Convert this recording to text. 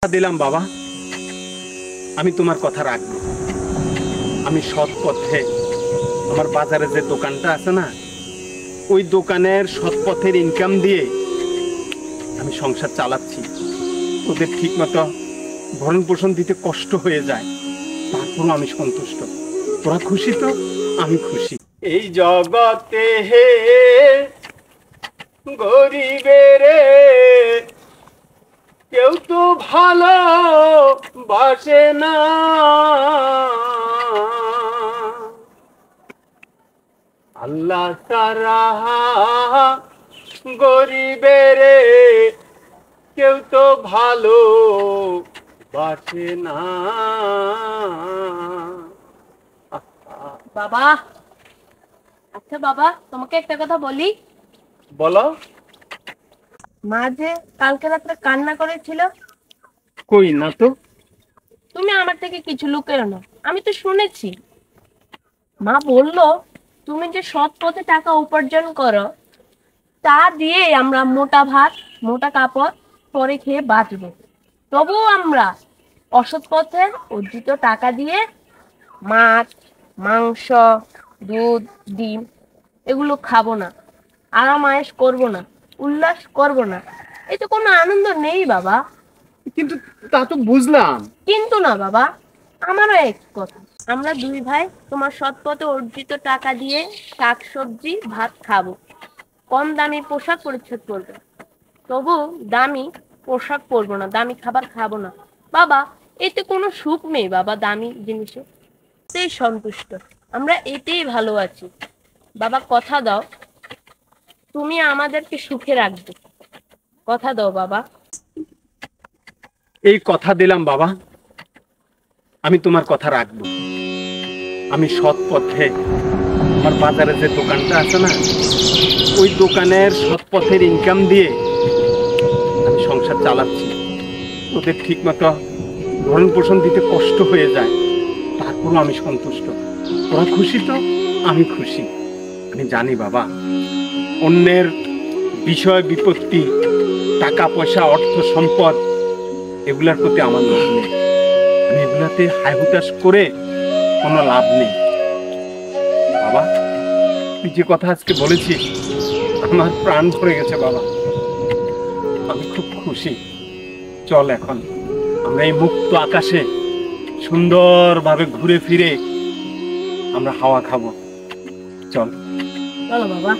দিলাম বাবা, আমি তোমার কথা রাখবো। আমি সৎ পথে আমার বাজারে যে দোকানটা আছে না, ওই দোকানের সৎ পথের ইনকাম দিয়ে আমি সংসার চালাচ্ছি। ওদের ঠিক মতো ভরণ পোষণ দিতে কষ্ট হয়ে যায়, তারপরও আমি সন্তুষ্ট। তোরা খুশি তো আমি খুশি। এই জগতে হে গরিবের কেউ তো ভালো বাসে না, আল্লাহ তারা গরিবের কেউ তো ভালো বাসে না। বাবা, আচ্ছা বাবা, তোমাকে একটা কথা বলি। বলো। মা যে কালকে রাত্রে কান্না করেছিল, কই না তো। তুমি আমার থেকে কিছু লুকেও না, আমি তো শুনেছি। মা বলল তুমি যে সৎ পথে টাকা উপার্জন করো, তা দিয়ে আমরা মোটা ভাত মোটা কাপড় পরে খেয়ে বাঁচবো। তবুও আমরা অসৎ পথে অর্জিত টাকা দিয়ে মাছ, মাংস, দুধ, ডিম এগুলো খাবো না, আরাম আয়েশ করবো না, উল্লাস করবো না। এতে কোনো আনন্দ নেই বাবা। কিন্তু তা তো বুঝলাম। কিন্তু না বাবা, আমারও এক কথা। আমরা দুই ভাই তোমার সৎ পথে অর্জিত টাকা দিয়ে শাক সবজি ভাত খাবো, কম দামি পোশাক পরিচ্ছদ করবো, তবু দামি পোশাক পরবো না, দামি খাবার খাবো না বাবা। এতে কোনো সুখ নেই বাবা, দামি জিনিসে এতেই সন্তুষ্ট, আমরা এতেই ভালো আছি বাবা। কথা দাও তুমি আমাদেরকে সুখে রাখবে, কথা দাও বাবা। এই কথা দিলাম বাবা, আমি তোমার কথা রাখবো। আমি সৎ পথে আমার বাজারে যে দোকানটা আছে না, ওই দোকানের সৎ পথের ইনকাম দিয়ে আমি সংসার চালাচ্ছি। ওদের ঠিক মতো ভরণ পোষণ দিতে কষ্ট হয়ে যায়, তারপরও আমি সন্তুষ্ট। তোরা খুশি তো আমি খুশি। আমি জানি বাবা, অন্যের বিষয় বিপত্তি, টাকা পয়সা, অর্থ সম্পদ, এগুলার প্রতি আমার লোভ নেই। আমি এগুলাতে হাই হুতাশ করে কোনো লাভ নেই বাবা। তুই যে কথা আজকে বলেছিস আমার প্রাণ ভরে গেছে বাবা, আমি খুব খুশি। চল এখন আমরা এই মুক্ত আকাশে সুন্দরভাবে ঘুরে ফিরে আমরা হাওয়া খাবো। চল। চলো বাবা।